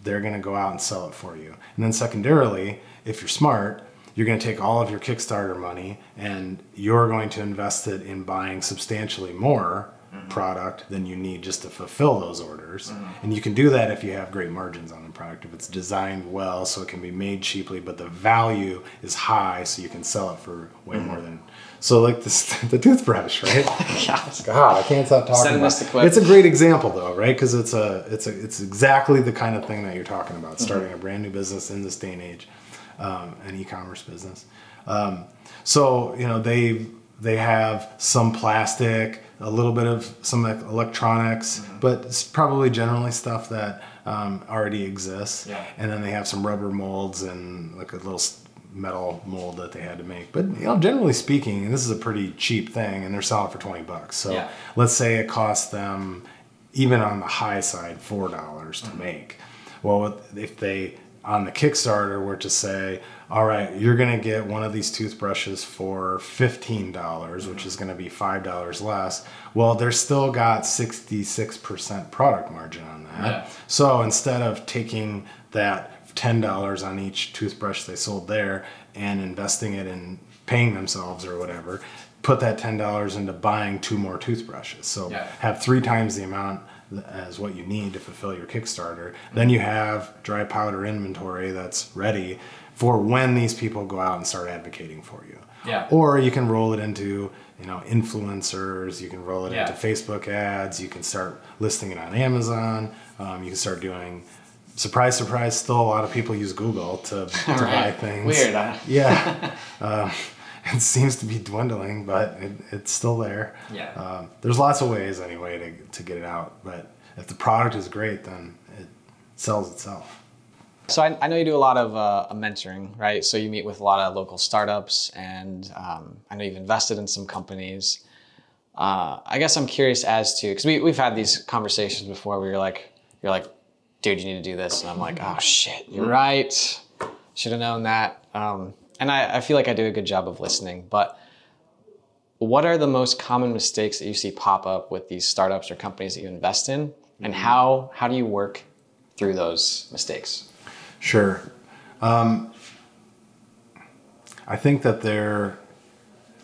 they're gonna go out and sell it for you. And then secondarily, if you're smart, you're going to take all of your Kickstarter money and you're going to invest it in buying substantially more product than you need just to fulfill those orders. And you can do that if you have great margins on the product, if it's designed well so it can be made cheaply, but the value is high so you can sell it for way more than... So the toothbrush, right? God, I can't stop talking about it. It's a great example though, right? Because it's exactly the kind of thing that you're talking about, starting a brand new business in this day and age. An e-commerce business. So they have some plastic, a little bit of some electronics, but it's probably generally stuff that already exists. Yeah. And then they have some rubber molds and a little metal mold that they had to make. But generally speaking, and this is a pretty cheap thing, and they're selling for $20. So let's say it costs them, even on the high side, $4 to make. Well, if they on the Kickstarter were to say, all right, you're going to get one of these toothbrushes for $15, which is going to be $5 less. Well, they're still got 66% product margin on that. Yeah. So instead of taking that $10 on each toothbrush they sold there and investing it in paying themselves or whatever, put that $10 into buying 2 more toothbrushes. So have 3 times the amount as what you need to fulfill your Kickstarter. Then you have dry powder inventory that's ready for when these people go out and start advocating for you. Yeah. Or you can roll it into, influencers, you can roll it into Facebook ads, you can start listing it on Amazon, you can start doing, surprise, surprise, still a lot of people use Google to buy things. Weird, huh? Yeah. It seems to be dwindling, but it's still there. Yeah. There's lots of ways anyway to get it out, but if the product is great, then it sells itself. So I know you do a lot of mentoring, right? So you meet with a lot of local startups, and I know you've invested in some companies. I guess I'm curious as to, because we've had these conversations before where you're like, dude, you need to do this. And I'm like, oh shit, you're right. Should have known that. And I feel like I do a good job of listening, but what are the most common mistakes that you see pop up with these startups or companies that you invest in? And how do you work through those mistakes? Sure. I think that they're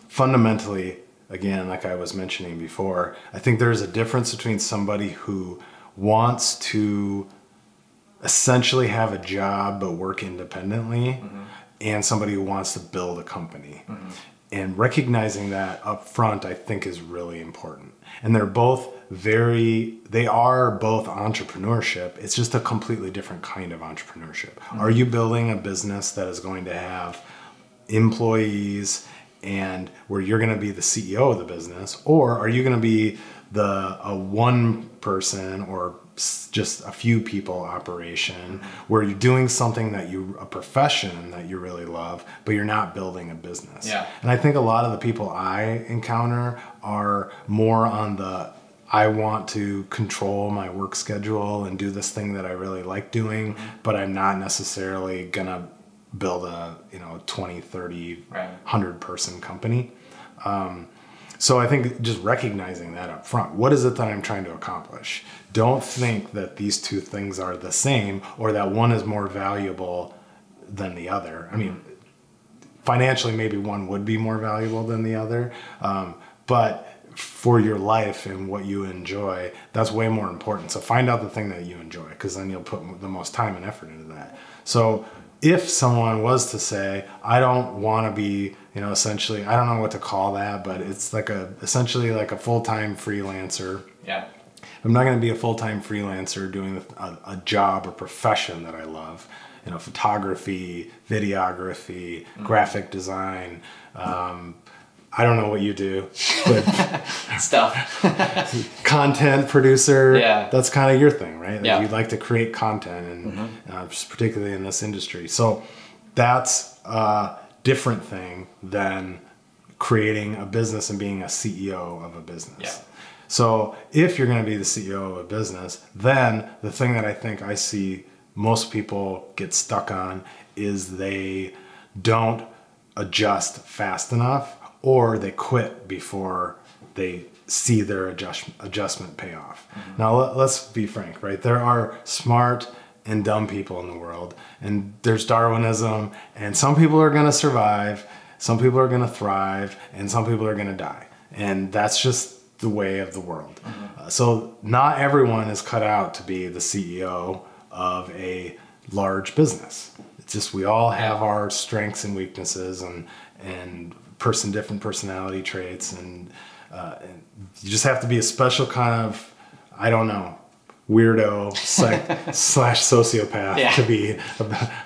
fundamentally, again, like I was mentioning before, I think there's a difference between somebody who wants to essentially have a job but work independently and somebody who wants to build a company. And recognizing that up front, I think, is really important. And they are both entrepreneurship. It's just a completely different kind of entrepreneurship. Are you building a business that is going to have employees and where you're going to be the CEO of the business? Or are you going to be a one person or just a few people operation where you're doing something a profession that you really love, but you're not building a business? Yeah. And I think a lot of the people I encounter are more on I want to control my work schedule and do this thing that I really like doing, but I'm not necessarily gonna build a 20, 30, 100 person company. So I think just recognizing that up front, what is it that I'm trying to accomplish? Don't think that these two things are the same or that one is more valuable than the other. I mean, financially, maybe one would be more valuable than the other, but for your life and what you enjoy, that's way more important. So find out the thing that you enjoy, because then you'll put the most time and effort into that. So if someone was to say, I don't want to be, essentially, I don't know what to call that, but it's essentially like a full-time freelancer. Yeah. I'm not going to be a full-time freelancer doing a job or profession that I love. Photography, videography, graphic design. I don't know what you do, but stuff. Content producer. Yeah. That's kind of your thing, right? Yeah. You'd like to create content, and particularly in this industry. So that's a different thing than creating a business and being a CEO of a business. Yeah. So if you're going to be the CEO of a business, then the thing that I think I see most people get stuck on is they don't adjust fast enough, or they quit before they see their adjustment pay off. Now, let's be frank, right? There are smart and dumb people in the world, and there's Darwinism, and some people are going to survive, some people are going to thrive, and some people are going to die. And that's just the way of the world. So not everyone is cut out to be the CEO of a large business. It's just we all have our strengths and weaknesses and different personality traits, and you just have to be a special kind of, I don't know, weirdo slash sociopath to be a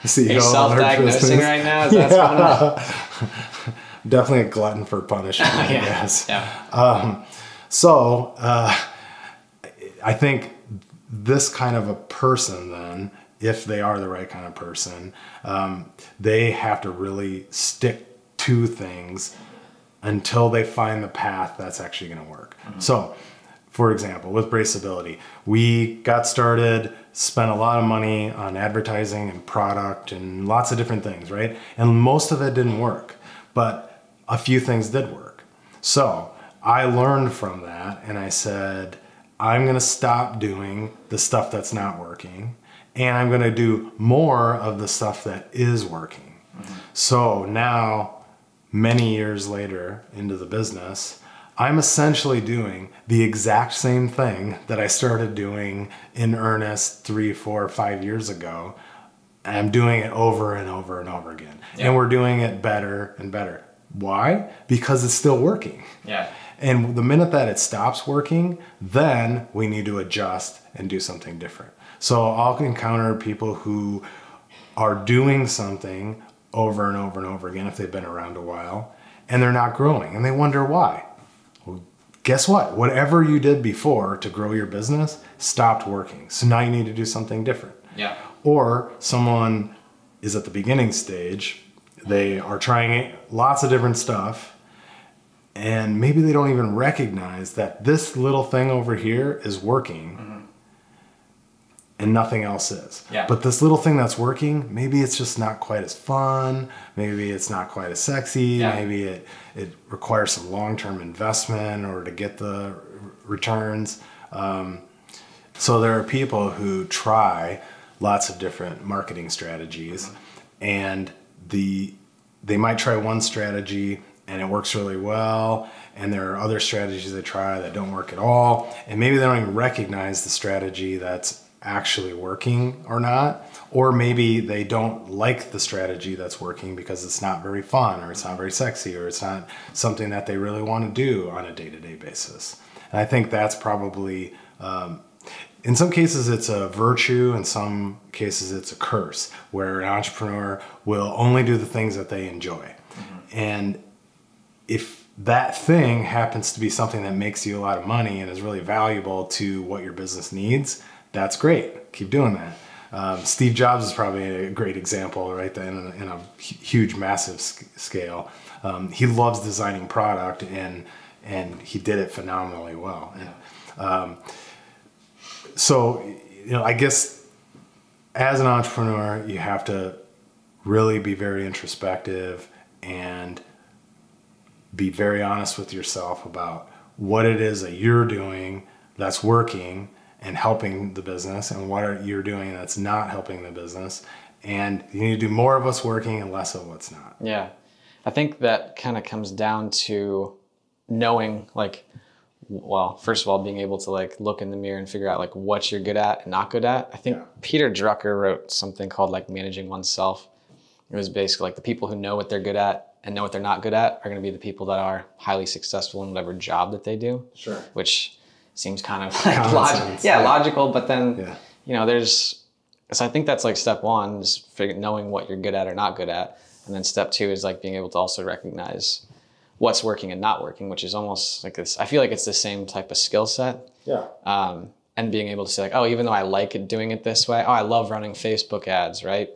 CEO. Are you self-diagnosing right now? Is that what's going on? Definitely a glutton for punishment, I guess. Yeah. So I think this kind of a person then, if they are the right kind of person, they have to really stick to things until they find the path that's actually going to work. So, for example, with BraceAbility, we got started, spent a lot of money on advertising and product and lots of different things, right? And most of it didn't work, but a few things did work. So I learned from that, and I said, I'm going to stop doing the stuff that's not working, and I'm going to do more of the stuff that is working. So now, many years later into the business, I'm essentially doing the exact same thing that I started doing in earnest 3, 4, 5 years ago. And I'm doing it over and over and over again. Yeah. And we're doing it better and better. Why? Because it's still working. Yeah. And the minute that it stops working, then we need to adjust and do something different. So I'll encounter people who are doing something over and over and over again if they've been around a while, and they're not growing, and they wonder why. Well, guess what? Whatever you did before to grow your business stopped working. So now you need to do something different. Yeah. Or someone is at the beginning stage, they are trying lots of different stuff, and maybe they don't even recognize that this little thing over here is working and nothing else is. Yeah. But this little thing that's working, maybe it's just not quite as fun, maybe it's not quite as sexy, maybe it requires some long-term investment in order to get the returns. So there are people who try lots of different marketing strategies, and they might try one strategy and it works really well, and there are other strategies they try that don't work at all, and maybe they don't even recognize the strategy that's actually working or not, or maybe they don't like the strategy that's working because it's not very fun, or it's not very sexy, or it's not something that they really want to do on a day-to-day basis. And I think that's probably in some cases it's a virtue, in some cases it's a curse, where an entrepreneur will only do the things that they enjoy. And if that thing happens to be something that makes you a lot of money and is really valuable to what your business needs, that's great. Keep doing that. Steve Jobs is probably a great example, right? In a huge, massive scale. He loves designing product, and he did it phenomenally well. So, I guess as an entrepreneur, you have to really be very introspective and be very honest with yourself about what it is that you're doing that's working and helping the business, and what you're doing that's not helping the business. And you need to do more of what's working and less of what's not. Yeah. I think that kind of comes down to knowing, well, first of all, being able to look in the mirror and figure out what you're good at and not good at. I think Peter Drucker wrote something called Managing Oneself. It was basically the people who know what they're good at and know what they're not good at are going to be the people that are highly successful in whatever job that they do. Sure. Which seems kind of logical, but then so I think that's step one, is knowing what you're good at or not good at, and then step two is being able to also recognize what's working and not working, which is almost this. I feel like it's the same type of skill set. Yeah. And being able to say oh, even though I like it doing it this way, I love running Facebook ads, right?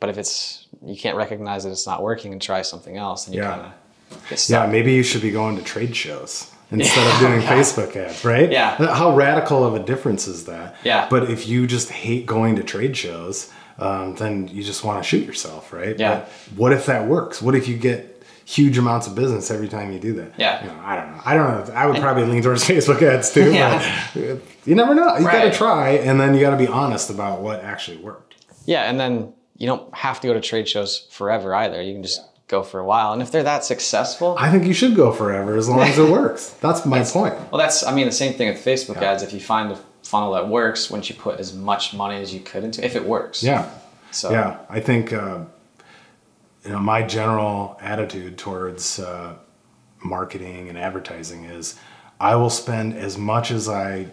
But if you can't recognize that it's not working and try something else, then you kind of get stuck. Yeah, maybe you should be going to trade shows instead of doing Facebook ads, right? Yeah. How radical of a difference is that? Yeah. But if you just hate going to trade shows, then you just want to shoot yourself, right? Yeah. But what if that works? What if you get huge amounts of business every time you do that? Yeah. I don't know. I would probably lean towards Facebook ads too. Yeah. But you never know. You got to try, and then you got to be honest about what actually worked. Yeah, and then you don't have to go to trade shows forever either. You can just go for a while. And if they're that successful, I think you should go forever as long as it works. That's my point. Well, the same thing with Facebook ads. If you find a funnel that works, wouldn't you put as much money as you could into it, if it works? Yeah. So yeah, I think my general attitude towards marketing and advertising is I will spend as much as I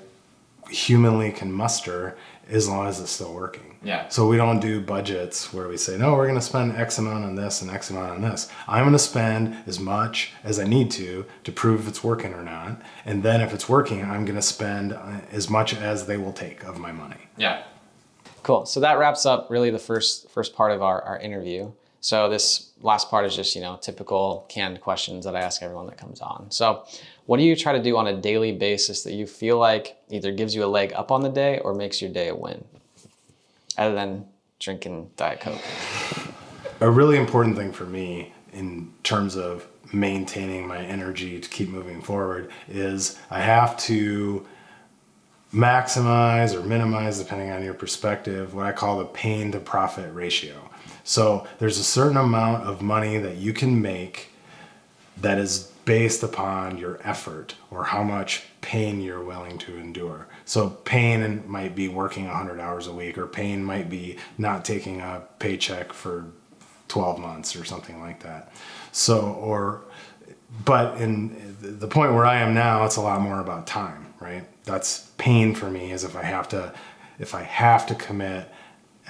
humanly can muster as long as it's still working. Yeah. So we don't do budgets where we say, no, we're going to spend X amount on this and X amount on this. I'm going to spend as much as I need to prove if it's working or not. And then if it's working, I'm going to spend as much as they will take of my money. Yeah. Cool. So that wraps up really the first part of our interview. So this last part is just, typical canned questions that I ask everyone that comes on. So what do you try to do on a daily basis that you feel like either gives you a leg up on the day or makes your day a win? Other than drinking Diet Coke. A really important thing for me in terms of maintaining my energy to keep moving forward is I have to maximize or minimize, depending on your perspective, what I call the pain to profit ratio. So there's a certain amount of money that you can make that is based upon your effort or how much pain you're willing to endure. So pain might be working 100 hours a week, or pain might be not taking a paycheck for 12 months or something like that. But in the point where I am now, it's a lot more about time, right? That's pain for me, is if I have to commit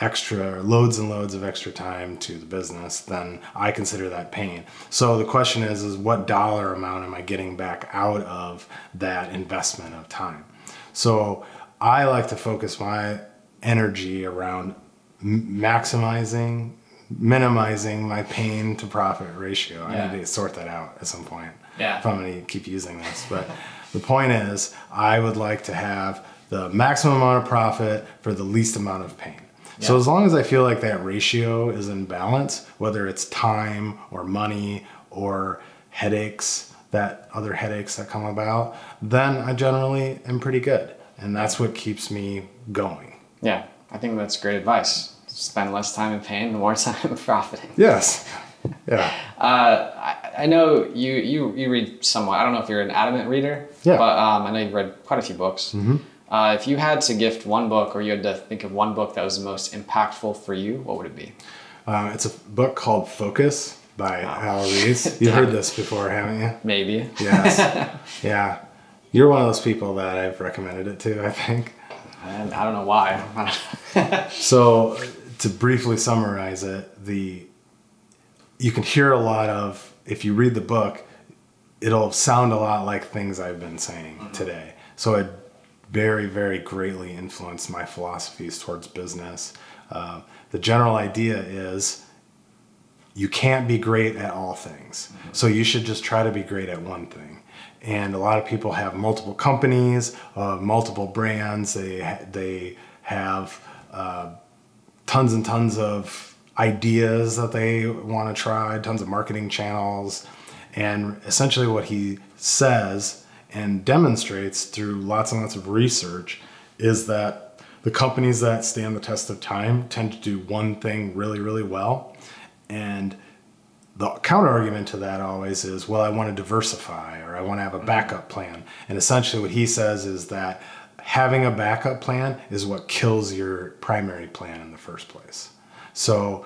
loads and loads of extra time to the business, then I consider that pain. So the question is what dollar amount am I getting back out of that investment of time? So I like to focus my energy around minimizing my pain to profit ratio. I need to sort that out at some point if I'm going to keep using this. But the point is, I would like to have the maximum amount of profit for the least amount of pain. So as long as I feel like that ratio is in balance, whether it's time or money or other headaches that come about, then I generally am pretty good. And that's what keeps me going. Yeah, I think that's great advice. Spend less time in pain, more time profiting. Yes. Yeah. I know you read somewhat. I don't know if you're an adamant reader, but I know you've read quite a few books. Mm-hmm. If you had to gift one book, or you had to think of one book that was the most impactful for you, what would it be? It's a book called Focus by Hal Reese. You've heard this before, haven't you? Maybe. Yes. Yeah. You're one of those people that I've recommended it to, I think. And I don't know why. So to briefly summarize it, you can hear a lot of, if you read the book, it'll sound a lot like things I've been saying today. So it very, very greatly influenced my philosophies towards business. The general idea is you can't be great at all things. So you should just try to be great at one thing. And a lot of people have multiple companies, multiple brands. They have tons and tons of ideas that they want to try, tons of marketing channels. And essentially what he says and demonstrates through lots and lots of research is that the companies that stand the test of time tend to do one thing really, really well. And the counter argument to that always is, well, I want to diversify, or I want to have a backup plan. And essentially what he says is that having a backup plan is what kills your primary plan in the first place. So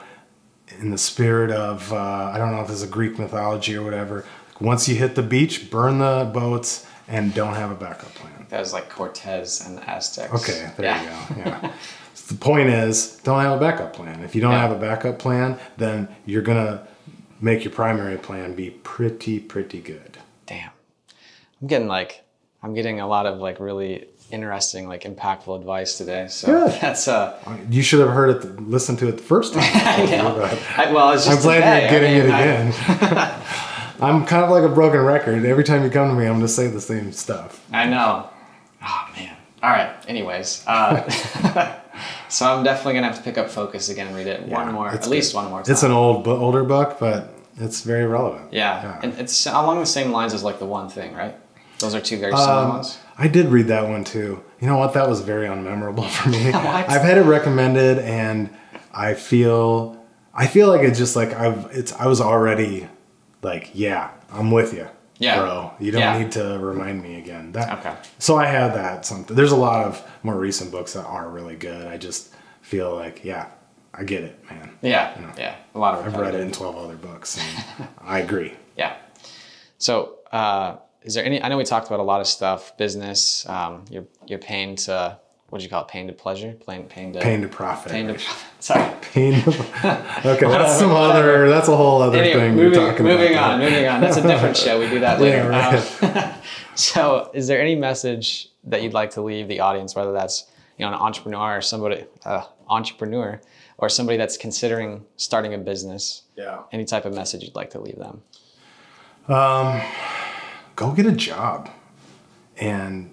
in the spirit of, I don't know if this is a Greek mythology or whatever, once you hit the beach, burn the boats and don't have a backup plan. That was like Cortez and the Aztecs. Okay, there you go. Yeah. So the point is, don't have a backup plan. If you don't have a backup plan, then you're going to make your primary plan be pretty good. Damn. I'm getting a lot of like really interesting, like impactful advice today. So good. That's you should have heard it, listened to it the first time. I know. It's just I'm glad you're getting it again. I'm kind of like a broken record. Every time you come to me, I'm going to say the same stuff. I know. Oh man. All right. Anyways, so I'm definitely gonna have to pick up Focus again and read it at least one more time. It's an older book, but it's very relevant. Yeah, and it's along the same lines as like The One Thing, right? Those are two very similar ones. I did read that one too. You know what? That was very unmemorable for me. What? I've had it recommended, and I feel like it's just like I was already like, yeah, I'm with you. Yeah. Bro, you don't need to remind me again. Okay. So I had that something. There's a lot of more recent books that are really good. I just feel like, I get it, man. Yeah. You know, yeah. A lot of I've read it in 12 other books, and I agree. Yeah. So, is there I know we talked about a lot of stuff, business, your pain to, what did you call it? Pain to pleasure? Pain to profit. Sorry. Okay, that's a whole other thing we're talking about. Moving on. That's a different show. We do that later. Right. So is there any message that you'd like to leave the audience, whether that's, an entrepreneur or somebody that's considering starting a business? Yeah. Any type of message you'd like to leave them? Go get a job and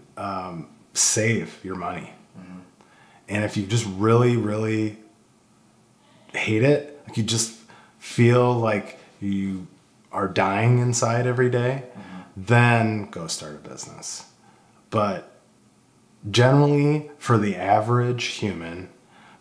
save your money. Mm-hmm. And if you just really, really hate it, like you just feel like you are dying inside every day, then go start a business. But generally, for the average human,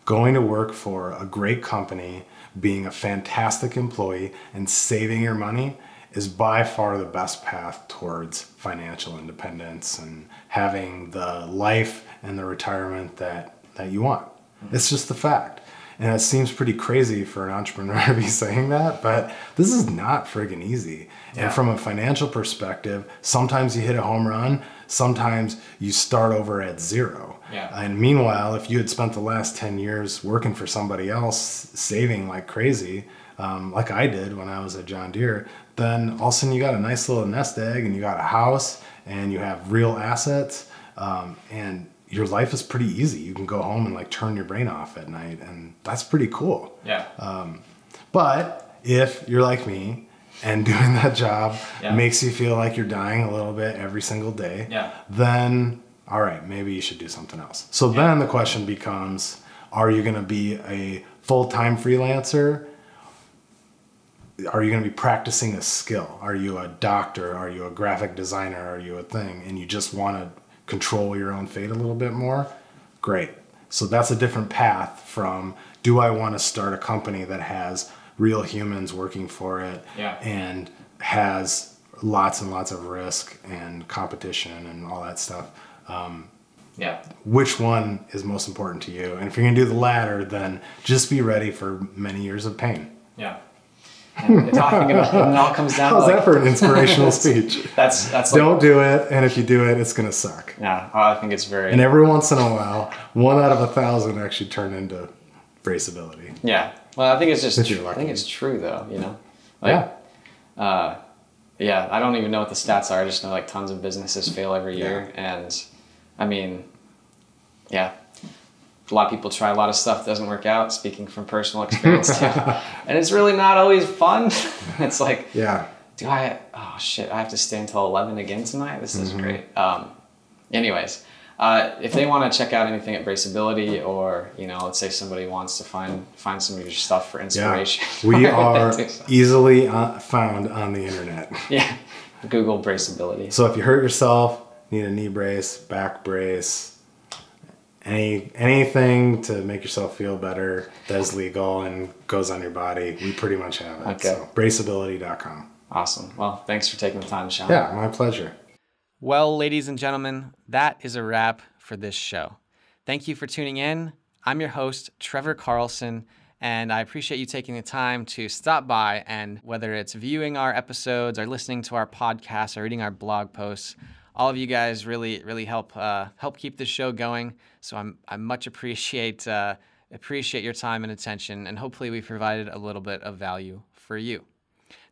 going to work for a great company, being a fantastic employee, and saving your money is by far the best path towards financial independence and having the life and the retirement that you want. It's just the fact. And it seems pretty crazy for an entrepreneur to be saying that, but this is not friggin' easy. Yeah. And from a financial perspective, sometimes you hit a home run, sometimes you start over at zero. Yeah. And meanwhile, if you had spent the last 10 years working for somebody else, saving like crazy, like I did when I was at John Deere, then all of a sudden you got a nice little nest egg and you got a house and you have real assets, and your life is pretty easy. You can go home and like turn your brain off at night, and that's pretty cool. Yeah. But if you're like me and doing that job makes you feel like you're dying a little bit every single day, then all right, maybe you should do something else. So then the question becomes, are you going to be a full-time freelancer? Are you going to be practicing a skill? Are you a doctor? Are you a graphic designer? Are you a thing? And you just want to control your own fate a little bit more? Great. So that's a different path from, do I want to start a company that has real humans working for it and has lots and lots of risk and competition and all that stuff? Which one is most important to you? And if you're going to do the latter, then just be ready for many years of pain. Yeah. And it all comes down How's to that for an inspirational speech? That's like, don't do it, and if you do it, it's going to suck. Yeah, I think it's very... And every once in a while, 1 out of 1,000 actually turn into BraceAbility. Yeah. Well, I think it's just... I think it's true, though, you know? Like, yeah, I don't even know what the stats are. I just know, like, tons of businesses fail every year. And, I mean, a lot of people try a lot of stuff, doesn't work out, speaking from personal experience, too. And it's really not always fun. It's like, oh, shit, I have to stay until 11 again tonight? This is great. Anyways, if they want to check out anything at BraceAbility, or, you know, let's say somebody wants to find some of your stuff for inspiration. We are easily found on the internet. Yeah, Google BraceAbility. So if you hurt yourself, need a knee brace, back brace, anything to make yourself feel better that is legal and goes on your body, we pretty much have it. Okay. So braceability.com. Awesome. Well, thanks for taking the time, Shaun. Yeah, my pleasure. Well, ladies and gentlemen, that is a wrap for this show. Thank you for tuning in. I'm your host, Trevor Carlson, and I appreciate you taking the time to stop by, and whether it's viewing our episodes or listening to our podcasts or reading our blog posts, all of you guys really help keep this show going. So I much appreciate your time and attention, and hopefully we provided a little bit of value for you.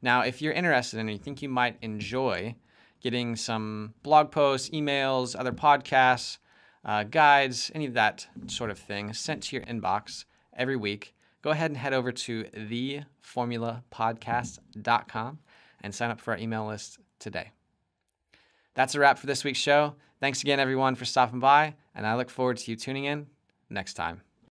Now, if you're interested and you think you might enjoy getting some blog posts, emails, other podcasts, guides, any of that sort of thing sent to your inbox every week, go ahead and head over to theformulapodcast.com and sign up for our email list today. That's a wrap for this week's show. Thanks again, everyone, for stopping by, and I look forward to you tuning in next time.